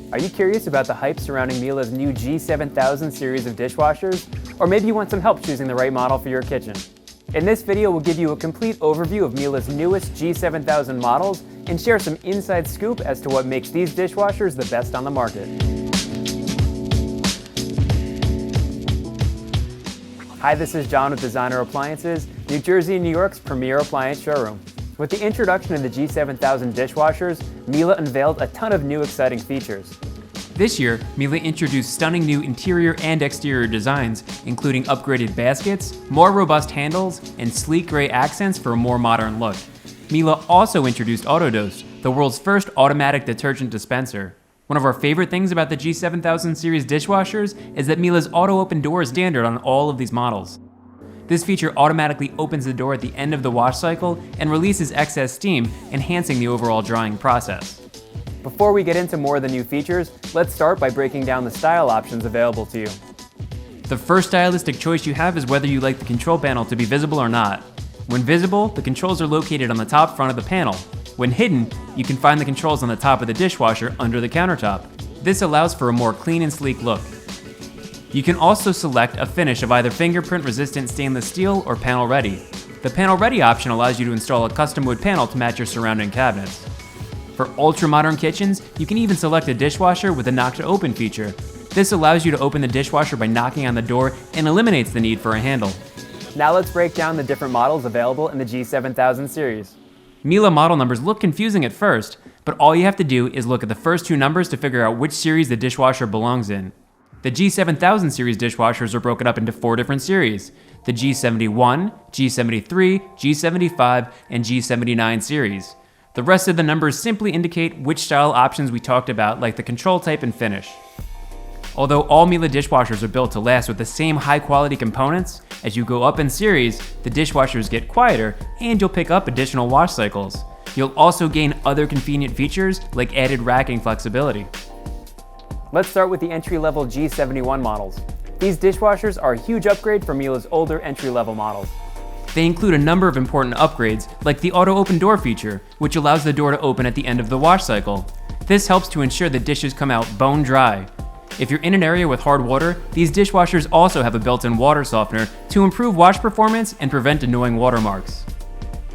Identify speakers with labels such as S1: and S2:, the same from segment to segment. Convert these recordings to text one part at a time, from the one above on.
S1: Are you curious about the hype surrounding Miele's new G7000 series of dishwashers? Or maybe you want some help choosing the right model for your kitchen? In this video, we'll give you a complete overview of Miele's newest G7000 models and share some inside scoop as to what makes these dishwashers the best on the market. Hi, this is John with Designer Appliances, New Jersey and New York's premier appliance showroom. With the introduction of the G7000 dishwashers, Miele unveiled a ton of new exciting features.
S2: This year, Miele introduced stunning new interior and exterior designs, including upgraded baskets, more robust handles, and sleek gray accents for a more modern look. Miele also introduced AutoDos, the world's first automatic detergent dispenser. One of our favorite things about the G7000 Series dishwashers is that Miele's AutoOpen door is standard on all of these models. This feature automatically opens the door at the end of the wash cycle and releases excess steam, enhancing the overall drying process.
S1: Before we get into more of the new features, let's start by breaking down the style options available to you.
S2: The first stylistic choice you have is whether you like the control panel to be visible or not. When visible, the controls are located on the top front of the panel. When hidden, you can find the controls on the top of the dishwasher under the countertop. This allows for a more clean and sleek look. You can also select a finish of either fingerprint-resistant stainless steel or panel ready. The panel ready option allows you to install a custom wood panel to match your surrounding cabinets. For ultra-modern kitchens, you can even select a dishwasher with a knock-to-open feature. This allows you to open the dishwasher by knocking on the door and eliminates the need for a handle.
S1: Now let's break down the different models available in the G7000 series.
S2: Miele model numbers look confusing at first, but all you have to do is look at the first two numbers to figure out which series the dishwasher belongs in. The G7000 series dishwashers are broken up into 4 different series: the G71, G73, G75, and G79 series. The rest of the numbers simply indicate which style options we talked about, like the control type and finish. Although all Miele dishwashers are built to last with the same high quality components, as you go up in series, the dishwashers get quieter and you'll pick up additional wash cycles. You'll also gain other convenient features like added racking flexibility.
S1: Let's start with the entry-level G71 models. These dishwashers are a huge upgrade from Miele's older entry-level models.
S2: They include a number of important upgrades, like the auto-open door feature, which allows the door to open at the end of the wash cycle. This helps to ensure that dishes come out bone dry. If you're in an area with hard water, these dishwashers also have a built-in water softener to improve wash performance and prevent annoying watermarks.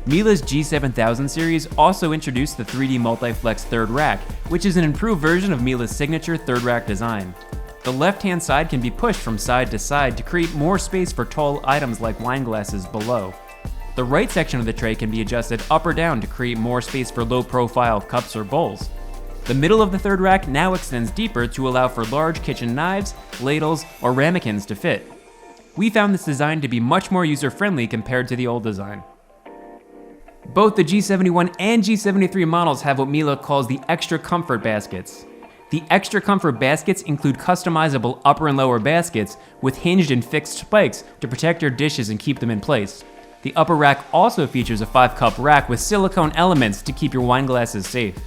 S2: Miele's G7000 series also introduced the 3D Multi-Flex third rack, which is an improved version of Miele's signature third rack design. The left-hand side can be pushed from side to side to create more space for tall items like wine glasses below. The right section of the tray can be adjusted up or down to create more space for low-profile cups or bowls. The middle of the third rack now extends deeper to allow for large kitchen knives, ladles, or ramekins to fit. We found this design to be much more user-friendly compared to the old design. Both the G71 and G73 models have what Miele calls the Extra Comfort baskets. The Extra Comfort baskets include customizable upper and lower baskets with hinged and fixed spikes to protect your dishes and keep them in place. The upper rack also features a 5-cup rack with silicone elements to keep your wine glasses safe.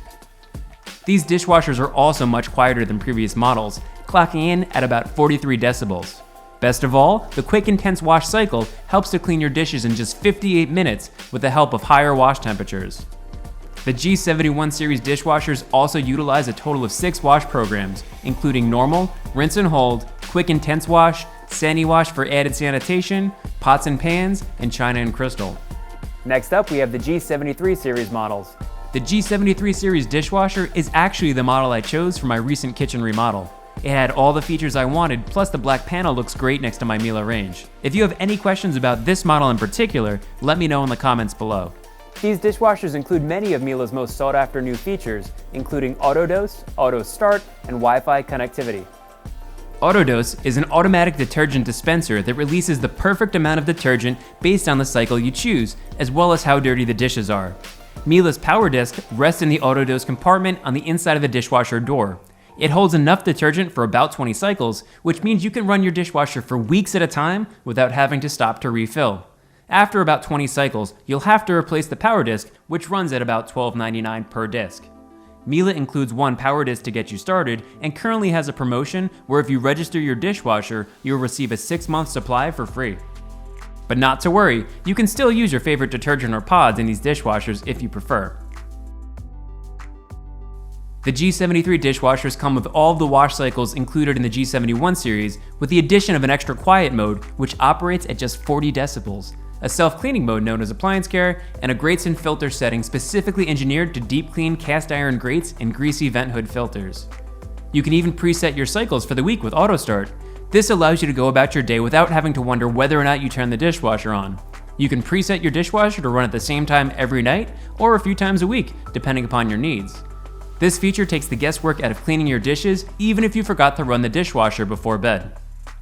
S2: These dishwashers are also much quieter than previous models, clocking in at about 43 decibels. Best of all, the quick intense wash cycle helps to clean your dishes in just 58 minutes with the help of higher wash temperatures. The G71 series dishwashers also utilize a total of 6 wash programs, including normal, rinse and hold, quick intense wash, Sani-Wash for added sanitation, pots and pans, and china and crystal.
S1: Next up, we have the G73 series models.
S2: The G73 series dishwasher is actually the model I chose for my recent kitchen remodel. It had all the features I wanted, plus the black panel looks great next to my Miele range. If you have any questions about this model in particular, let me know in the comments below.
S1: These dishwashers include many of Miele's most sought-after new features, including AutoDos, Auto Start, and Wi-Fi connectivity.
S2: AutoDos is an automatic detergent dispenser that releases the perfect amount of detergent based on the cycle you choose, as well as how dirty the dishes are. Miele's power disc rests in the AutoDos compartment on the inside of the dishwasher door. It holds enough detergent for about 20 cycles, which means you can run your dishwasher for weeks at a time without having to stop to refill. After about 20 cycles, you'll have to replace the power disc, which runs at about $12.99 per disc. Miele includes one power disc to get you started and currently has a promotion where if you register your dishwasher, you'll receive a 6-month supply for free. But not to worry, you can still use your favorite detergent or pods in these dishwashers if you prefer. The G73 dishwashers come with all of the wash cycles included in the G71 series, with the addition of an extra quiet mode, which operates at just 40 decibels, a self-cleaning mode known as appliance care, and a grates and filter setting specifically engineered to deep clean cast iron grates and greasy vent hood filters. You can even preset your cycles for the week with Auto Start. This allows you to go about your day without having to wonder whether or not you turn the dishwasher on. You can preset your dishwasher to run at the same time every night or a few times a week, depending upon your needs. This feature takes the guesswork out of cleaning your dishes, even if you forgot to run the dishwasher before bed.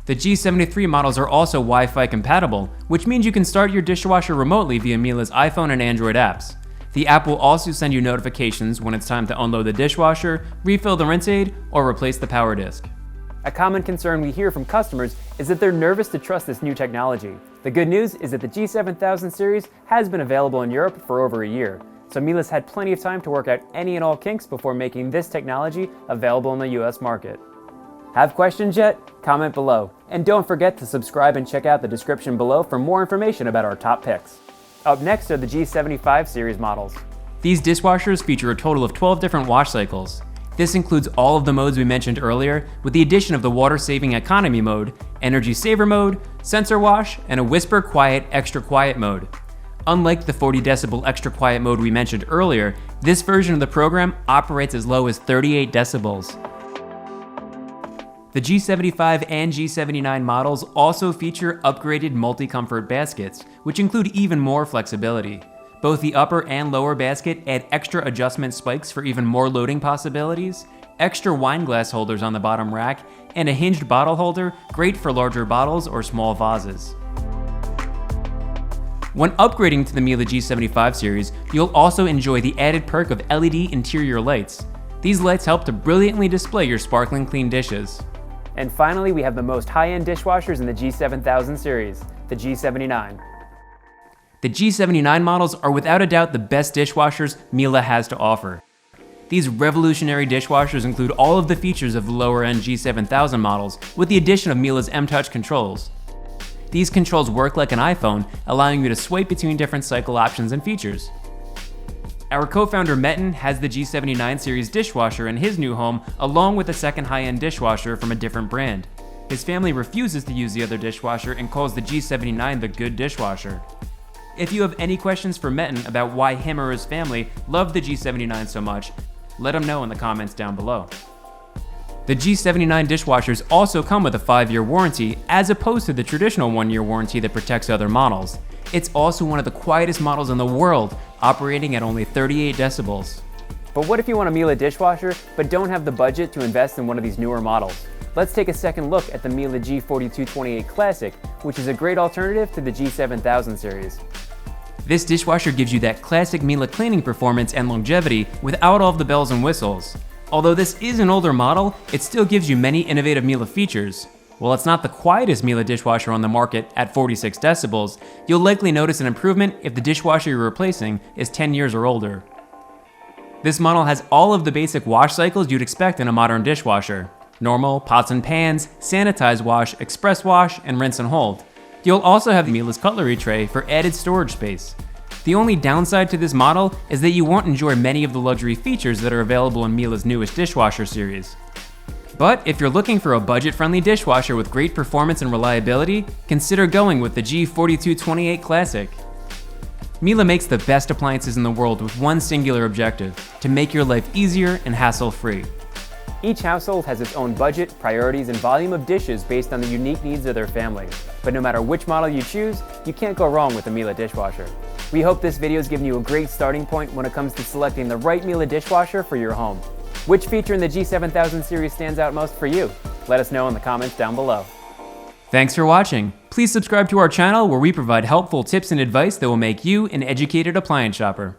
S2: The G73 models are also Wi-Fi compatible, which means you can start your dishwasher remotely via Miele's iPhone and Android apps. The app will also send you notifications when it's time to unload the dishwasher, refill the rinse aid, or replace the power disc.
S1: A common concern we hear from customers is that they're nervous to trust this new technology. The good news is that the G7000 series has been available in Europe for over a year, so Miele's had plenty of time to work out any and all kinks before making this technology available in the US market. Have questions yet? Comment below. And don't forget to subscribe and check out the description below for more information about our top picks. Up next are the G75 series models.
S2: These dishwashers feature a total of 12 different wash cycles. This includes all of the modes we mentioned earlier, with the addition of the water-saving economy mode, energy saver mode, sensor wash, and a whisper quiet extra quiet mode. Unlike the 40 decibel extra quiet mode we mentioned earlier, this version of the program operates as low as 38 decibels. The G75 and G79 models also feature upgraded multi-comfort baskets, which include even more flexibility. Both the upper and lower basket add extra adjustment spikes for even more loading possibilities, extra wine glass holders on the bottom rack, and a hinged bottle holder, great for larger bottles or small vases. When upgrading to the Miele G75 series, you'll also enjoy the added perk of LED interior lights. These lights help to brilliantly display your sparkling clean dishes.
S1: And finally, we have the most high-end dishwashers in the G7000 series, the G79.
S2: The G79 models are without a doubt the best dishwashers Miele has to offer. These revolutionary dishwashers include all of the features of the lower-end G7000 models, with the addition of Miele's M-Touch controls. These controls work like an iPhone, allowing you to swipe between different cycle options and features. Our co-founder Metin has the G79 Series dishwasher in his new home, along with a second high-end dishwasher from a different brand. His family refuses to use the other dishwasher and calls the G79 the good dishwasher. If you have any questions for Metin about why him or his family love the G79 so much, let him know in the comments down below. The G79 dishwashers also come with a 5-year warranty, as opposed to the traditional 1-year warranty that protects other models. It's also one of the quietest models in the world, operating at only 38 decibels.
S1: But what if you want a Miele dishwasher, but don't have the budget to invest in one of these newer models? Let's take a second look at the Miele G4228 Classic, which is a great alternative to the G7000 series.
S2: This dishwasher gives you that classic Miele cleaning performance and longevity without all of the bells and whistles. Although this is an older model, it still gives you many innovative Miele features. While it's not the quietest Miele dishwasher on the market at 46 decibels, you'll likely notice an improvement if the dishwasher you're replacing is 10 years or older. This model has all of the basic wash cycles you'd expect in a modern dishwasher: normal, pots and pans, sanitize wash, express wash, and rinse and hold. You'll also have Miele's cutlery tray for added storage space. The only downside to this model is that you won't enjoy many of the luxury features that are available in Miele's newest dishwasher series. But if you're looking for a budget-friendly dishwasher with great performance and reliability, consider going with the G4228 Classic. Miele makes the best appliances in the world with one singular objective: to make your life easier and hassle-free.
S1: Each household has its own budget, priorities, and volume of dishes based on the unique needs of their family. But no matter which model you choose, you can't go wrong with a Miele dishwasher. We hope this video has given you a great starting point when it comes to selecting the right Miele dishwasher for your home. Which feature in the G7000 series stands out most for you? Let us know in the comments down below.
S2: Thanks for watching. Please subscribe to our channel where we provide helpful tips and advice that will make you an educated appliance shopper.